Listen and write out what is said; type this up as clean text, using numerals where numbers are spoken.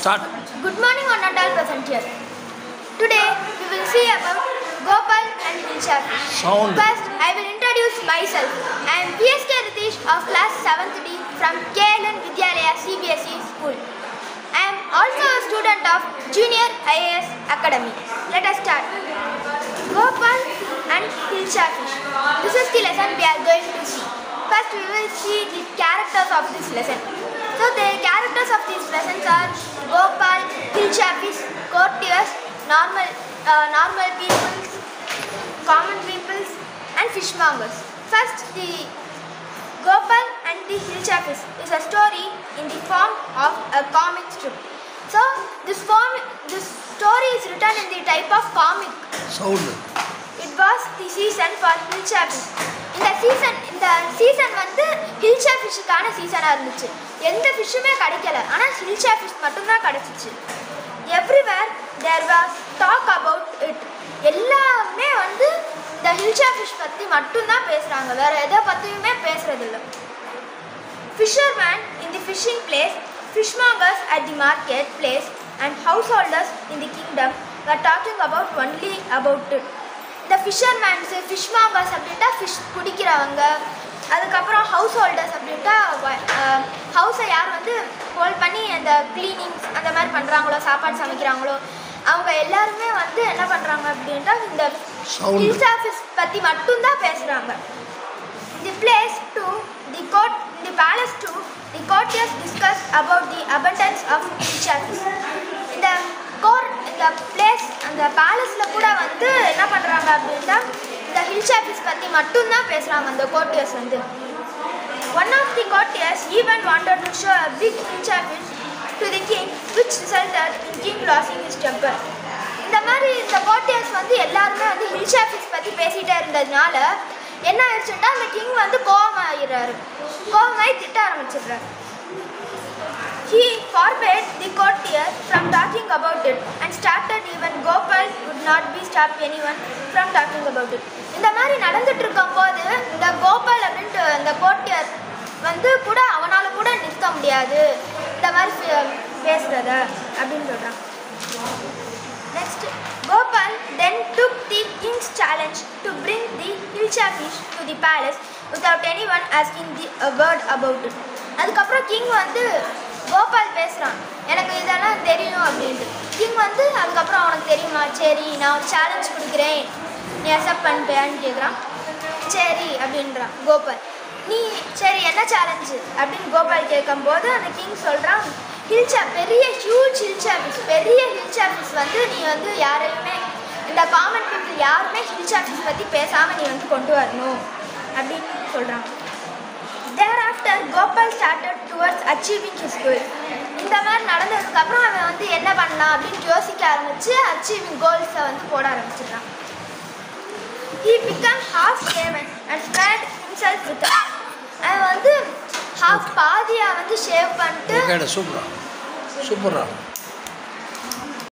Start. Good morning, one and all present here. Today we will see about Gopal and Hilshafi. Sound. First, I will introduce myself. I am PSK Ritesh of class 7th D from KLN Vidyalaya CBSE school. I am also a student of Junior IAS Academy. Let us start. Gopal and Hilshafi. This is the lesson we are going to see. First, we will see the characters of this lesson. So, the characters of these lessons are Gopal, Hilshafi, courtiers, normal peoples, common peoples, and fishmongers. First, the Gopal and the Hilshafi is a story in the form of a comic strip. So, this story is written in the type of comic. Sound. It was the season for Hilshafi. இந்த season வந்து ஹில்ஷா ஃபிஷ்ஷுக்கான சீசனாக இருந்துச்சு. எந்த ஃபிஷ்ஷுமே கிடைக்கல, ஆனால் ஹில்ஷா fish மட்டும்தான் கிடச்சிச்சு. Everywhere there was talk about it. எல்லாமே வந்து இந்த ஹில்ஷா ஃபிஷ் பற்றி மட்டும்தான் பேசுகிறாங்க, வேறு எதை பற்றியுமே பேசுகிறதில்ல. Fisherman in the fishing place, fishmongers at the market place and house holders in the kingdom were talking about only about it. இந்த ஃபிஷர்மேன்ஸு, ஃபிஷ்மாங்கர்ஸ் அப்படின்ட்டா ஃபிஷ் பிடிக்கிறவங்க, அதுக்கப்புறம் ஹவுஸ் ஹோல்டர்ஸ் அப்படின்ட்டா ஹவுஸை யார் வந்து ஹோல்ட் பண்ணி அந்த க்ளீனிங்ஸ் அந்த மாதிரி பண்ணுறாங்களோ, சாப்பாடு சமைக்கிறாங்களோ, அவங்க எல்லாருமே வந்து என்ன பண்ணுறாங்க அப்படின்ட்டா இந்த ஹில்ஷா ஃபிஷ் பற்றி மட்டும்தான் பேசுகிறாங்க. The place to the court, the palace to the courtiers discuss about the abundance of hilsa fish. இந்த பிளேஸ், அந்த பேலஸில் கூட வந்து என்ன பண்ணுறாங்க அப்படின்னா இந்த ஹில்ஷா ஃபிஷ் பற்றி மட்டும்தான் பேசுகிறாங்க அந்த கோர்ட்டியர்ஸ் வந்து. One of the courtiers even wanted to show a big hilsa fish to the king which resulted in king losing his temper. இந்த மாதிரி இந்த கோர்ட்டியர்ஸ் வந்து எல்லாருமே வந்து ஹில்ஷா ஃபிஷ் பற்றி பேசிகிட்டே இருந்ததுனால என்ன ஆயிடுச்சுன்னா அந்த கிங் வந்து கோபமாயிடுறாரு, கோபமாகி திட்ட ஆரம்பிச்சிடுறாரு. He forbade the courtier from talking about it and started even Gopal would not be stop anyone from talking about it. இந்த மாதிரி நடந்துட்டு இருக்கும்போது இந்த கோபால் அப்படின்ட்டு இந்த கோர்ட்டியர் வந்து கூட அவனால் கூட நிறுத்த முடியாது இந்த மாதிரி பேசுகிறத அப்படின்னு சொல்கிறான். Next, Gopal then took the king's challenge to bring the Hilsha fish to the palace without anyone asking a word about it. அதுக்கப்புறம் கிங் வந்து கோபால் பேசுகிறான், எனக்கு இதெல்லாம் தெரியும் அப்படின்ட்டு. கிங் வந்து அதுக்கப்புறம் அவனுக்கு தெரியுமா, சரி நான் ஒரு சேலஞ்ச் கொடுக்குறேன், நீ அக்செப்ட் பண்ணிட்டேன்னு கேட்குறான். சரி அப்படின்றான் கோபால். நீ சரி என்ன சேலஞ்சு அப்படின்னு கோபால் கேட்கும்போது அந்த கிங் சொல்கிறான், பெரிய ஹியூஜ் ஹில்ஷா ஃபிஷ் வந்து நீ வந்து யாரையுமே இந்த காமன் பீப்புள் யாருமே ஹில்ஷா ஃபிஷ் பற்றி பேசாமல் நீ வந்து கொண்டு வரணும் அப்படின்னு சொல்கிறான். Thereafter, Gopal started towards achieving his goal. இந்த மாதிரி நடந்ததுக்கப்புறம் அவன் வந்து என்ன பண்ணலாம் அப்படின்னு யோசிக்க ஆரம்பித்து அச்சீவிங் கோல்ஸை வந்து போட ஆரம்பிச்சிடறான். He became half shaven and spread himself with it. அவன் வந்து பாதியாக வந்து ஷேவ் பண்ணிட்டு சூப்பரா